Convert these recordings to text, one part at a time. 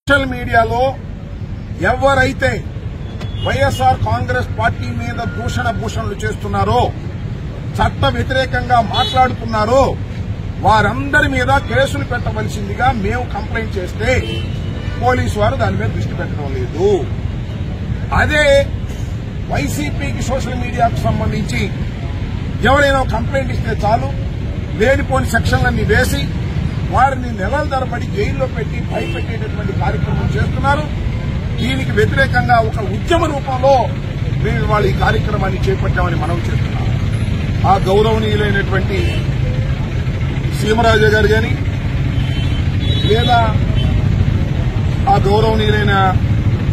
Social మీడియాలో ఎవరైతే YSR Congress party మీద భూషణలు చేస్తున్నారో, చట్ట వ్యతిరేకంగా మాట్లాడుతున్నారో వారందరి మీద కేసులు పెట్టవలసిందిగా మేము కంప్లైంట్ చేస్తే పోలీసు వారు దాని మీద దృష్టి పెట్టడం లేదు. అదే వైసీపీకి సోషల్ మీడియాకు సంబంధించి ఎవరైనా కంప్లైంట్ ఇస్తే చాలు, లేనిపోని సెక్షన్లన్నీ వేసి వారిని నెలల తరబడి జైల్లో పెట్టి భయపెట్టేటటువంటి కార్యక్రమం చేస్తున్నారు. దీనికి వ్యతిరేకంగా ఒక ఉద్యమ రూపంలో మేము ఇవాళ ఈ కార్యక్రమాన్ని చేపట్టామని మనం చేస్తున్నాం. ఆ గౌరవనీయులైనటువంటి సీమరాజు గారు గాని, లేదా ఆ గౌరవనీయులైన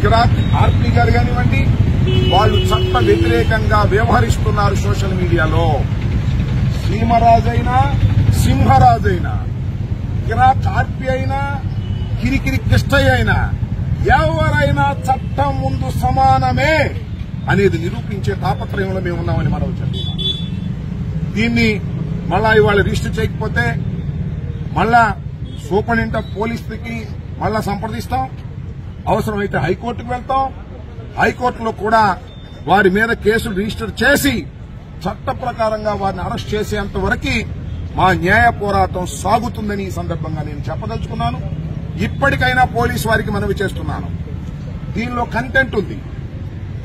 కిరాక్ ఆర్పి గారు కానివ్వండి, వాళ్ళు చట్ట వ్యతిరేకంగా వ్యవహరిస్తున్నారు సోషల్ మీడియాలో. సీమరాజైనా, సింహరాజైనా, కిరాక్ ఆర్పి అయినా, కిరికిరి కృష్ణయ్య అయినా, ఎవరైనా చట్టం ముందు సమానమే అనేది నిరూపించే తాపత్రయంలో మేము ఉన్నామని మనం చెప్తున్నాం. దీన్ని మళ్ళా ఇవాళ రిజిస్టర్ చేయకపోతే మళ్ళా సూపరింటెండెంట్ ఆఫ్ పోలీసుకి మళ్ళా సంప్రదిస్తాం. అవసరమైతే హైకోర్టుకు వెళ్తాం. హైకోర్టులో కూడా వారి మీద కేసులు రిజిస్టర్ చేసి చట్ట ప్రకారంగా వారిని అరెస్ట్ చేసేంత వరకు మా న్యాయ పోరాటం సాగుతుందని ఈ సందర్భంగా నేను చెప్పదలుచుకున్నాను. ఇప్పటికైనా పోలీసు వారికి మనవి చేస్తున్నాను, దీనిలో కంటెంట్ ఉంది.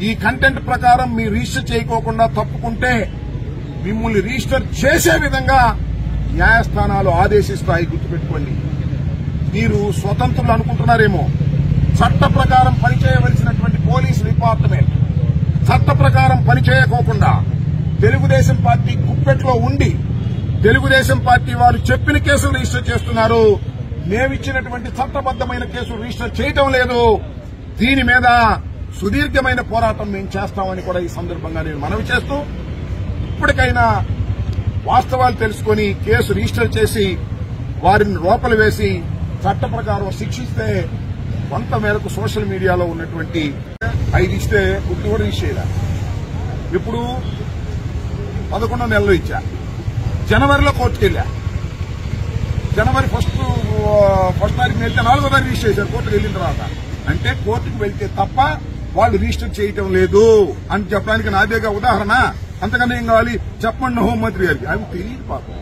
ఈ కంటెంట్ ప్రకారం మీరు రిజిస్టర్ చేయకోకుండా తప్పుకుంటే మిమ్మల్ని రిజిస్టర్ చేసే విధంగా న్యాయస్థానాలు ఆదేశిస్తాయి. గుర్తుపెట్టుకోండి. మీరు స్వతంత్రులు అనుకుంటున్నారేమో, చట్ట ప్రకారం పనిచేయవలసినటువంటి పోలీసు డిపార్ట్మెంట్ చట్ట ప్రకారం పనిచేయకోకుండా తెలుగుదేశం పార్టీ గుప్పెట్లో ఉండి తెలుగుదేశం పార్టీ వారు చెప్పిన కేసులు రిజిస్టర్ చేస్తున్నారు. మేమిచ్చినటువంటి చట్టబద్దమైన కేసులు రిజిస్టర్ చేయటం లేదు. దీని మీద సుదీర్ఘమైన పోరాటం మేము చేస్తామని కూడా ఈ సందర్భంగా నేను మనవి చేస్తూ, ఇప్పటికైనా వాస్తవాలు తెలుసుకుని కేసు రిజిస్టర్ చేసి వారిని లోపల వేసి చట్ట ప్రకారం శిక్షిస్తే కొంత మేరకు సోషల్ మీడియాలో ఉన్నటువంటి 5 ఇస్తే ఇప్పుడు రిజిస్టర్ చేయాలి. ఇప్పుడు 11వ నెలలో ఇచ్చా, జనవరిలో కోర్టుకు వెళ్ళా. జనవరి ఫస్ట్ తారీఖున వెళ్తే 4వ తారీఖు రిజిస్టర్ చేశారు కోర్టుకు వెళ్ళిన తర్వాత. అంటే కోర్టుకు వెళ్తే తప్ప వాళ్ళు రిజిస్టర్ చేయటం లేదు అని చెప్పడానికి నాదేగా ఉదాహరణ. అంతకన్నా ఏం కావాలి చెప్పండి హోంమంత్రి గారికి. ఆమె తెలియదు పాపం.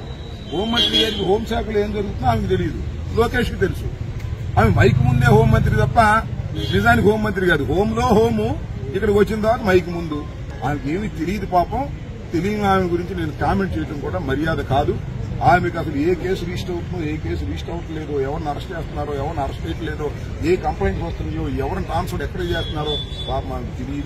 హోంమంత్రి గారికి హోంశాఖలో ఏం జరుగుతుందో ఆమెకు తెలియదు, లోకేష్ కి తెలుసు. ఆమె మైక్ ముందే హోంమంత్రి తప్ప నిజానికి హోంమంత్రి కాదు. హోంలో హోము, ఇక్కడికి వచ్చిన తర్వాత మైక్ ముందు. ఆమెకి ఏమీ తెలియదు పాపం. తెలియని ఆమె గురించి నేను కామెంట్ చేయడం కూడా మర్యాద కాదు. ఆమెకు అసలు ఏ కేసు రిజిస్టర్ అవుతుందో, ఏ కేసు రిజిస్టర్ అవ్వట్లేదో, ఎవరిని అరెస్ట్ చేస్తున్నారో, ఎవరిని అరెస్ట్ చేయట్లేదో, ఏ కంప్లైంట్స్ వస్తున్నాయో, ఎవరిని ట్రాన్స్ఫర్ ఎక్కడ చేస్తున్నారో పాపం ఆమెకు తెలియదు.